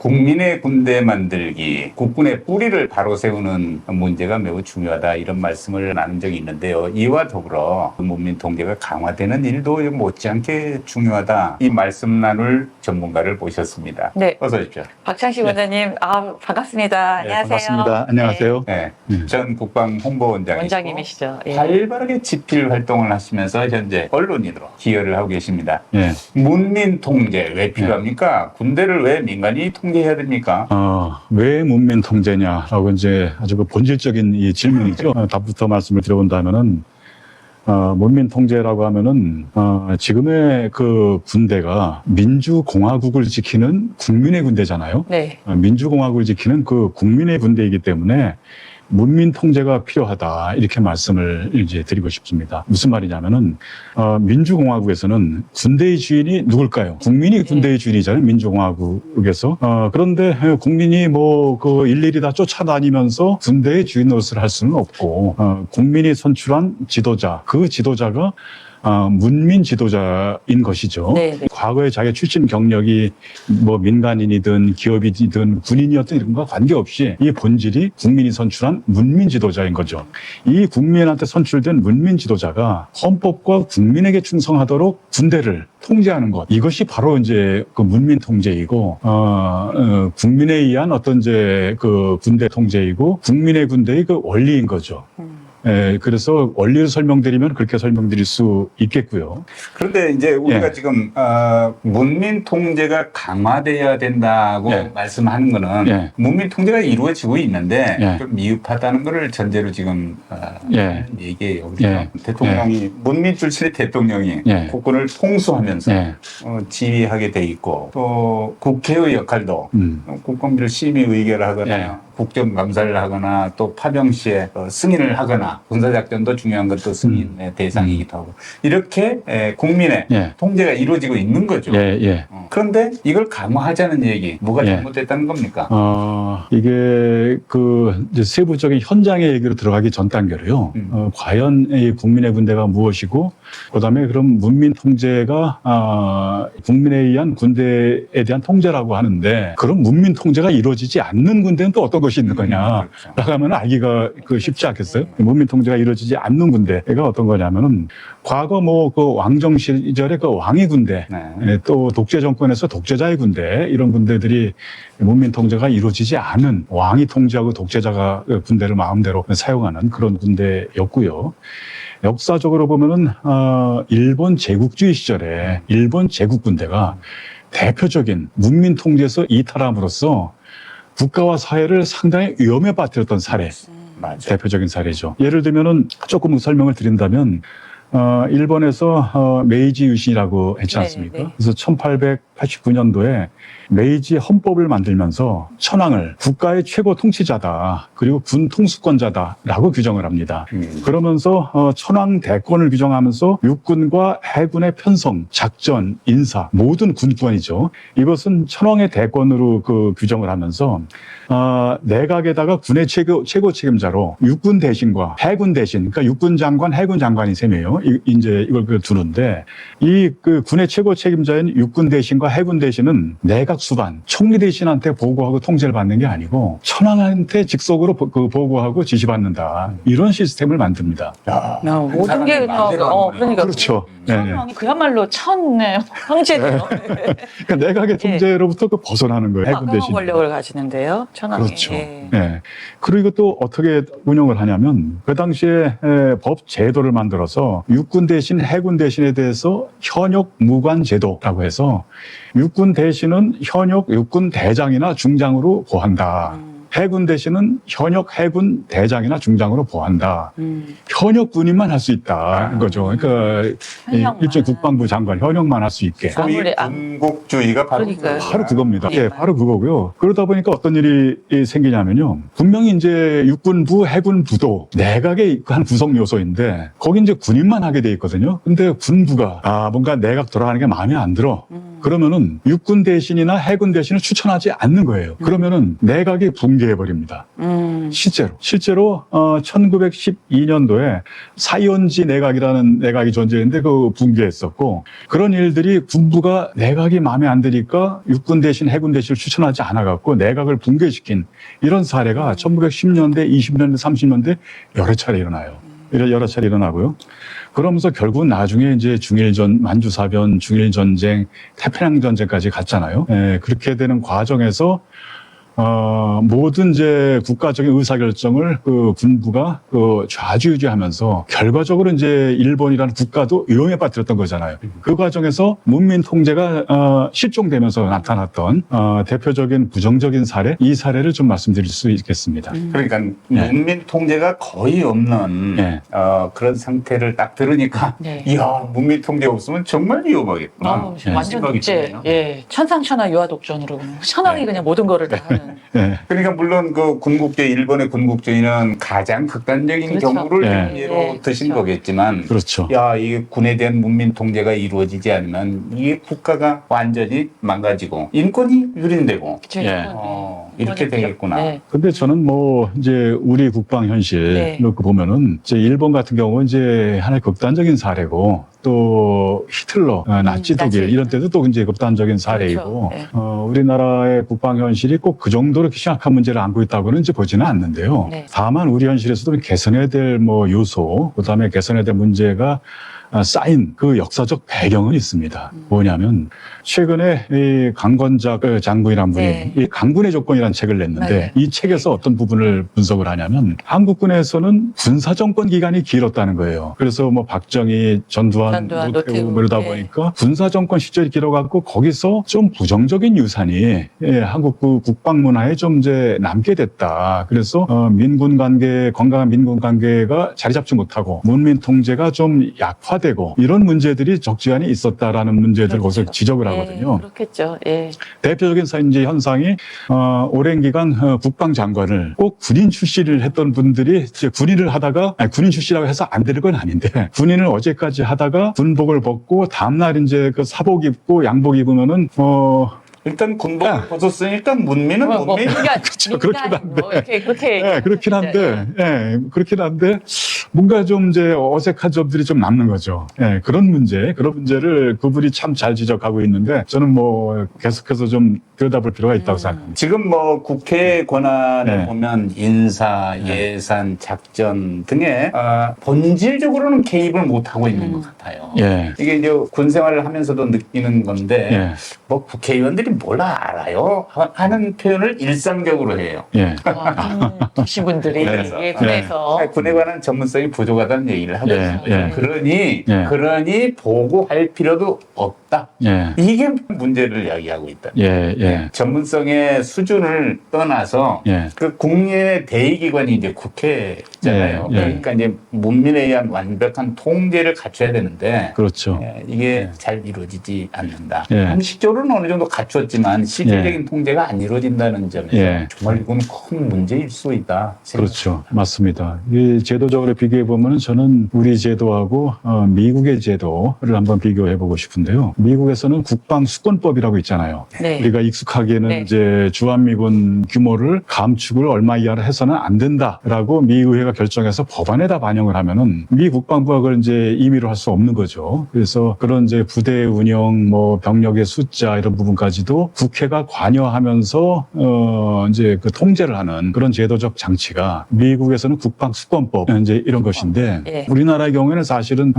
국민의 군대 만들기, 국군의 뿌리를 바로 세우는 문제가 매우 중요하다 이런 말씀을 나눈 적이 있는데요. 이와 더불어 문민 통제가 강화되는 일도 못지않게 중요하다. 이 말씀 나눌 전문가를 모셨습니다. 네. 어서 오십시오. 박창식 원장님, 반갑습니다. 안녕하세요. 반갑습니다. 안녕하세요. 네. 전 국방홍보원장이시고 원장님이시죠. 예. 활발하게 집필 활동을 하시면서 현재 언론인으로 기여를 하고 계십니다. 예. 문민 통제 왜 필요합니까? 군대를 왜 민간이 통제해야 됩니까? 왜 문민 통제냐라고 이제 아주 그 본질적인 이 질문이죠. 답부터 말씀을 드려본다면은 문민 통제라고 하면은 지금의 그 군대가 민주공화국을 지키는 국민의 군대잖아요. 네. 민주공화국을 지키는 그 국민의 군대이기 때문에 문민 통제가 필요하다 이렇게 말씀을 이제 드리고 싶습니다. 무슨 말이냐면은 민주공화국에서는 군대의 주인이 누굴까요? 국민이 군대의 주인이잖아요. 민주공화국에서. 그런데 국민이 뭐 그 일일이 다 쫓아다니면서 군대의 주인 노릇을 할 수는 없고 국민이 선출한 지도자, 그 지도자가 문민 지도자인 것이죠. 네, 네. 과거에 자기 출신 경력이 뭐 민간인이든 기업이든 군인이었든 이런 것과 관계없이 이 본질이 국민이 선출한 문민 지도자인 거죠. 이 국민한테 선출된 문민 지도자가 헌법과 국민에게 충성하도록 군대를 통제하는 것. 이것이 바로 이제 그 문민 통제이고, 국민에 의한 어떤 이제 그 군대 통제이고, 국민의 군대의 그 원리인 거죠. 예, 그래서 원리를 설명드리면 그렇게 설명드릴 수 있겠고요. 그런데 이제 우리가 예. 지금 문민 통제가 강화돼야 된다고 예. 말씀하는 거는 예. 문민 통제가 이루어지고 있는데 예. 좀 미흡하다는 것을 전제로 지금 예. 얘기해요. 예. 대통령이 문민 출신의 대통령이 예. 국군을 통수하면서 예. 지휘하게 돼 있고 또 국회의 역할도 국방비를 심의 의결하거나 예. 국정감사를 하거나 또 파병 시에 승인을 하거나 군사작전도 중요한 것도 승인의 대상이기도 하고 이렇게 국민의 예. 통제가 이루어지고 있는 거죠. 예. 예. 그런데 이걸 강화하자는 얘기 뭐가 예. 잘못됐다는 겁니까? 이게 그 이제 세부적인 현장의 얘기로 들어가기 전 단계로요. 과연 이 국민의 군대가 무엇이고, 그다음에 그럼 문민 통제가 국민에 의한 군대에 대한 통제라고 하는데, 그럼 문민 통제가 이루어지지 않는 군대는 또 어떤 것이 있는 거냐라고 하면 알기가 쉽지 않겠어요? 문민 통제가 이루어지지 않는 군대가 어떤 거냐면은 과거 뭐 그 왕정 시절에 그 왕의 군대, 네. 또 독재 정권에서 독재자의 군대 이런 군대들이 문민 통제가 이루어지지 않은 왕이 통제하고 독재자가 군대를 마음대로 사용하는 그런 군대였고요. 역사적으로 보면은 일본 제국주의 시절에 일본 제국 군대가 대표적인 문민 통제에서 이탈함으로써 국가와 사회를 상당히 위험에 빠뜨렸던 사례. 맞아요. 대표적인 사례죠. 예를 들면은 조금 설명을 드린다면 일본에서 메이지 유신이라고 했지 않습니까? 네, 네. 그래서 1889년도에 메이지 헌법을 만들면서 천황을 국가의 최고 통치자다, 그리고 군 통수권자다라고 규정을 합니다. 그러면서 천황 대권을 규정하면서 육군과 해군의 편성, 작전, 인사 모든 군권이죠. 이것은 천황의 대권으로 그 규정을 하면서 내각에다가 군의 최고 책임자로 육군 대신과 해군 대신, 그러니까 육군 장관, 해군 장관이 셈이에요. 이제 이걸 두는데 이 그 군의 최고 책임자인 육군 대신과 해군 대신은 내각 수반, 총리 대신한테 보고하고 통제를 받는 게 아니고 천황한테 직속으로 보고하고 지시받는다. 이런 시스템을 만듭니다. 모든 게 그냥, 그러니까. 그렇죠. 네. 천황이 그야말로 황제네요. 그러니까 내각의 통제로부터 그 벗어나는 거예요. 해군 대신. 권력을 가지는데요. 천황이. 그렇죠. 예. 네. 그리고 또 어떻게 운영을 하냐면 그 당시에 법 제도를 만들어서 육군 대신 해군 대신에 대해서 현역 무관 제도라고 해서 육군 대신은 현역 육군 대장이나 중장으로 보한다. 해군 대신은 현역 해군 대장이나 중장으로 보한다. 현역 군인만 할 수 있다. 거죠. 그러니까 현역만. 일종의 국방부 장관 현역만 할 수 있게. 소위 군국주의가 바로 그러니까요. 바로 그겁니다. 예, 예, 바로 그거고요. 그러다 보니까 어떤 일이 생기냐면요. 분명히 이제 육군부, 해군부도 내각의 한 구성 요소인데 거기 이제 군인만 하게 돼 있거든요. 근데 군부가 뭔가 내각 돌아가는 게 마음에 안 들어. 그러면은 육군 대신이나 해군 대신을 추천하지 않는 거예요. 그러면은 내각이 붕괴해 버립니다. 실제로 1912년도에 사이온지 내각이라는 내각이 존재했는데 그 붕괴했었고, 그런 일들이 군부가 내각이 마음에 안 드니까 육군 대신 해군 대신을 추천하지 않아 갖고 내각을 붕괴시킨 이런 사례가 1910년대, 20년대, 30년대 여러 차례 일어나요. 여러 차례 일어나고요. 그러면서 결국은 나중에 이제 만주사변, 중일전쟁, 태평양전쟁까지 갔잖아요. 그렇게 되는 과정에서 모든 이제 국가적인 의사결정을 그 군부가 좌지우지하면서 결과적으로 이제 일본이라는 국가도 위험에 빠뜨렸던 거잖아요. 그 과정에서 문민 통제가 실종되면서 나타났던 대표적인 부정적인 사례, 이 사례를 좀 말씀드릴 수 있겠습니다. 그러니까 문민 통제가 거의 없는 그런 상태를 딱 들으니까 네. 이야, 문민 통제 없으면 정말 위험하겠구나. 완전 생각이 독재. 드네요. 예. 천상천하 유아독전으로 천황이 그냥 모든 거를 다 하는. 그러니까 물론 그 군국주의, 일본의 군국주의는 가장 극단적인 그렇죠. 경우를 네. 예로 네, 드신 그렇죠. 거겠지만, 그렇죠. 야, 이게 군에 대한 문민 통제가 이루어지지 않으면 이게 국가가 완전히 망가지고 인권이 유린되고 그쵸, 예. 이렇게 되겠구나. 네. 근데 저는 뭐 이제 우리 국방 현실 네. 놓고 보면은 이제 일본 같은 경우는 이제 하나의 극단적인 사례고, 또 히틀러, 나치 독일 나치. 이런 때도 또 이제 극단적인 사례이고, 그렇죠. 네. 우리나라의 국방 현실이 꼭 그 정도로 심각한 문제를 안고 있다고는 이제 보지는 않는데요. 네. 다만 우리 현실에서도 개선해야 될 뭐 요소, 그다음에 개선해야 될 문제가 쌓인 그 역사적 배경은 있습니다. 뭐냐면 최근에 이 강건작 장군이란 분이 네. 이 강군의 조건이라는 책을 냈는데, 네. 이 책에서 어떤 부분을 분석을 하냐면 한국군에서는 군사정권 기간이 길었다는 거예요. 그래서 뭐 박정희, 전두환, 노태우 이러다 네. 보니까 군사정권 시절이 길어갖고 거기서 좀 부정적인 유산이 한국 국방 문화에 좀 이제 남게 됐다. 그래서 민군 관계, 건강한 민군 관계가 자리 잡지 못하고 문민 통제가 좀 약화되고 이런 문제들이 적지간히 있었다라는 문제들 거기서 지적을 하거든요. 그렇겠죠. 예. 대표적인 이제 현상이 오랜 기간 국방장관을 꼭 군인 출신을 했던 분들이 이제 군인을 하다가, 군인 출신이라고 해서 안 되는 건 아닌데, 군인을 어제까지 하다가 군복을 벗고 다음날 이제 그 사복 입고 양복 입으면은 일단 군복을 벗었으니 일단 문민은 문민. 그렇죠. 그렇긴 한데. 그렇게. 예, 그렇긴 한데, 그렇긴 한데, 뭔가 좀 이제 어색한 점들이 좀 남는 거죠. 예, 그런 문제를 그분이 참 잘 지적하고 있는데, 저는 뭐 계속해서 좀 들여다볼 필요가 있다고 생각합니다. 지금 뭐 국회 권한을 네. 보면 인사, 예산, 작전 등에 본질적으로는 개입을 못 하고 있는 것 같아요. 예. 이게 이제 군 생활을 하면서도 느끼는 건데, 예. 뭐 국회의원들이 뭘 알아요? 하는 표현을 일상적으로 해요. 예. 계신 분들이 그래서. 예, 군에서 군에 관한 전문성이 부족하다는 얘기를 하고 예, 있습니다. 예. 그러니 보고할 필요도 없다. 예. 이게 문제를 이야기하고 있다. 예. 전문성의 수준을 떠나서 예. 그 국민의 대의기관이 이제 국회잖아요. 예, 예. 그러니까 이제 문민에 의한 완벽한 통제를 갖춰야 되는데 그렇죠. 이게 잘 이루어지지 않는다. 예. 형식적으로는 어느 정도 갖췄지만 실질적인 통제가 안 이루어진다는 점에서 예. 정말 이건 큰 문제일 수 있다. 그렇죠. 맞습니다. 이 제도적으로 비교해 보면 저는 우리 제도하고 미국의 제도를 한번 비교해 보고 싶은데요. 미국에서는 국방수권법이라고 있잖아요. 네. 우리가 익숙하게는 네. 이제 주한미군 규모를 감축을 얼마 이하로 해서는 안 된다라고 미 의회가 결정해서 법안에다 반영을 하면은 미 국방부가 그걸 이제 임의로 할 수 없는 거죠. 그래서 그런 이제 부대 운영, 뭐 병력의 숫자 이런 부분까지도 국회가 관여하면서 이제 그 통제를 하는 그런 제도적 장치가 미국에서는 국방수권법 이제 이런 것인데, 예. 우리나라의 경우에는 사실은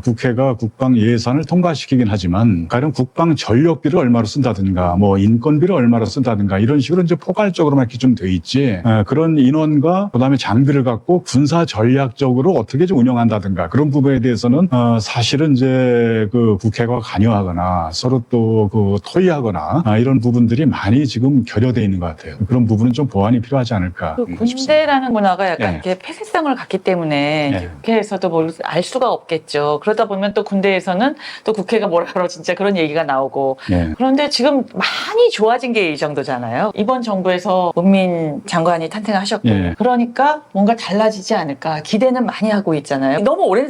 국회가 국방 예산을 통과시키긴 하지만 가령 국방 전력비를 얼마로 쓴다든가 뭐 인건비를 얼마로 쓴다든가 이런 식으로 이제 포괄적으로만 이렇게 좀 돼 있지, 그런 인원과 그다음에 장비를 갖고 군사 전략적으로 어떻게 좀 운영한다든가 그런 부분에 대해서는 사실은 이제 그 국회가 관여하거나 서로 또 그 토의하거나 이런 부분들이 많이 지금 결여돼 있는 것 같아요. 그런 부분은 좀 보완이 필요하지 않을까 그 싶습니다. 군대라는 문화가 약간 예. 이렇게 폐쇄성을 갖기 때문에 예. 국회에서도 뭘 알 수가 없겠죠. 그러다 보면 또 군대에서는 또 국회가 뭐라 그러 진짜 그런 얘기가 나오고. 예. 그런데 지금 많이 좋아진 게 이 정도잖아요. 이번 정부에서 문민 장관이 탄생하셨고 예. 그러니까 뭔가 달라지지 않을까 기대는 많이 하고 있잖아요. 너무 오랜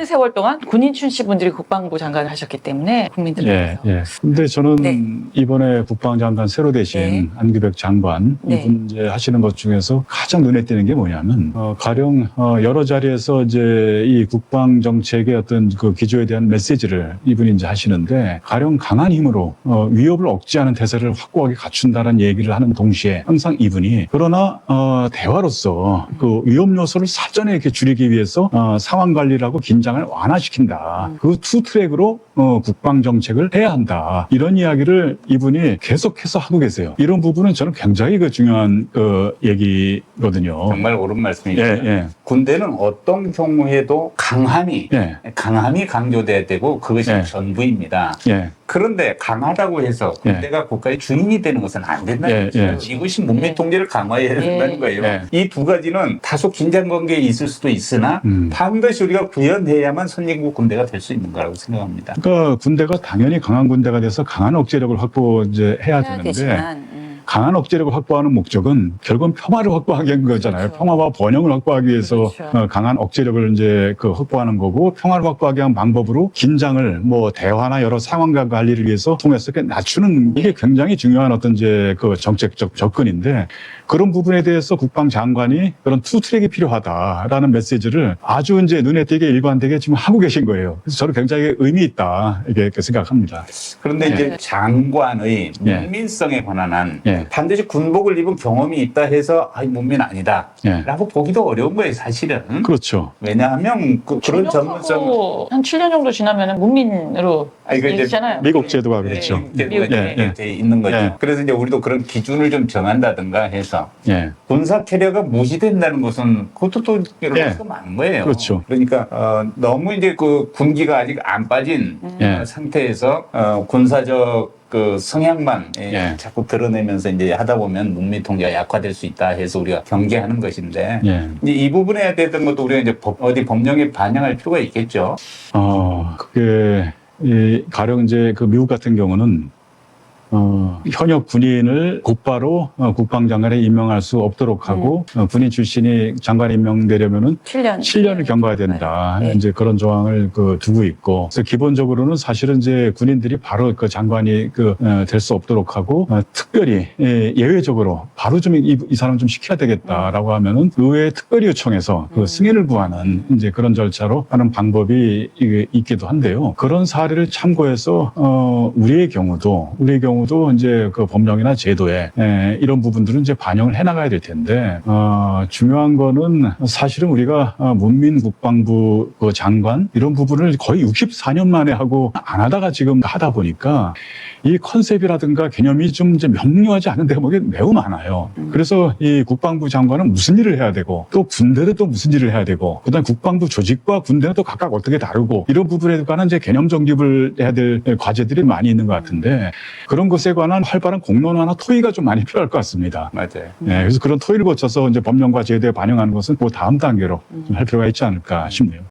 세월 동안 군인 출신분들이 국방부 장관을 하셨기 때문에 국민들 예, 위해서. 예. 근데 저는 네. 이번에 국방장관 새로 되신 네. 안규백 장관 네. 이분 이제 하시는 것 중에서 가장 눈에 띄는 게 뭐냐면 가령 여러 자리에서 이제 이 국방 정책의 어떤 그 기조에 대한 메시지를 이분이 이제 하시는데 가령 강한 힘으로 위협을 억제하는 태세를 확고하게 갖춘다는 얘기를 하는 동시에 항상 이분이 그러나 대화로서 그 위험 요소를 사전에 이렇게 줄이기 위해서 상황 관리라고 긴장을 완화시킨다. 그 투 트랙으로 국방 정책을 해야 한다. 이런 이야기를 이분이 계속해서 하고 계세요. 이런 부분은 저는 굉장히 그 중요한 얘기거든요. 정말 옳은 말씀이죠. 예, 예. 군대는 어떤 경우에도 강함이 강조돼야 되고 그것이 예. 전부입니다. 예. 그런데 강하다고 해서 군대가 국가의 주인이 되는 것은 안 된다는 예, 거죠. 이것이 문명 통제를 강화해야 된다는 거예요. 예. 이 두 가지는 다소 긴장 관계에 있을 수도 있으나 반드시 우리가 구현해야만 선진국 군대가 될 수 있는 거라고 생각합니다. 그러니까 군대가 당연히 강한 군대가 돼서 강한 억제력을 확보 이제 해야 되는데 되지만, 강한 억제력을 확보하는 목적은 결국은 평화를 확보하기 위한 거잖아요. 그렇죠. 평화와 번영을 확보하기 위해서 그렇죠. 강한 억제력을 이제 확보하는 거고 평화를 확보하기 위한 방법으로 긴장을 뭐 대화나 여러 상황과 관리를 위해서 통해서 이렇게 낮추는 이게 굉장히 중요한 어떤 이제 그 정책적 접근인데 그런 부분에 대해서 국방장관이 그런 투 트랙이 필요하다라는 메시지를 아주 이제 눈에 띄게 일관되게 지금 하고 계신 거예요. 그래서 저는 굉장히 의미 있다 이렇게 생각합니다. 그런데 이제 장관의 문민성에 관한 한 반드시 군복을 입은 경험이 있다 해서 문민 아니다 라고 보기도 어려운 거예요 사실은. 그렇죠. 왜냐하면 그런 전문성 한 7년 정도 지나면 문민으로 되잖아요. 미국 제도가 그렇죠. 돼 있는 거죠. 그래서 이제 우리도 그런 기준을 좀 정한다든가 해서 군사 캐리어가 무시된다는 것은 그것도 또 여러 가지가 많은 거예요. 그렇죠. 그러니까 너무 이제 그 군기가 아직 안 빠진 상태에서 군사적 그 성향만 자꾸 드러내면서 이제 하다 보면 문민 통제가 약화될 수 있다 해서 우리가 경계하는 것인데 이제 이 부분에 대한 것도 우리가 이제 어디 법령에 반영할 필요가 있겠죠. 그게 가령 이제 그 미국 같은 경우는 현역 군인을 곧바로 국방장관에 임명할 수 없도록 하고 군인 출신이 장관에 임명되려면은 7년을 경과해야 된다. 이제 그런 조항을 두고 있고, 그래서 기본적으로는 사실은 이제 군인들이 바로 그 장관이 될 수 없도록 하고 특별히 예외적으로 바로 좀 이 사람 좀 시켜야 되겠다라고 하면은 의회에 특별히 요청해서 그 승인을 구하는 이제 그런 절차로 하는 방법이 있기도 한데요. 그런 사례를 참고해서 우리의 경우도 이제 그 법령이나 제도에 이런 부분들은 이제 반영을 해나가야 될 텐데 중요한 거는 사실은 우리가 문민국방부 그 장관 이런 부분을 거의 64년 만에 하고 안 하다가 지금 하다 보니까 이 컨셉이라든가 개념이 좀 이제 명료하지 않은 데가 매우 많아요. 그래서 이 국방부 장관은 무슨 일을 해야 되고 또 군대는 또 무슨 일을 해야 되고 그다음 국방부 조직과 군대는 또 각각 어떻게 다르고 이런 부분에 관한 이제 개념 정립을 해야 될 과제들이 많이 있는 것 같은데 그런 것에 관한 활발한 공론화나 토의가 좀 많이 필요할 것 같습니다. 맞아요. 그래서 그런 토의를 거쳐서 이제 법령과 제도에 반영하는 것은 그 다음 단계로 좀 할 필요가 있지 않을까 싶네요.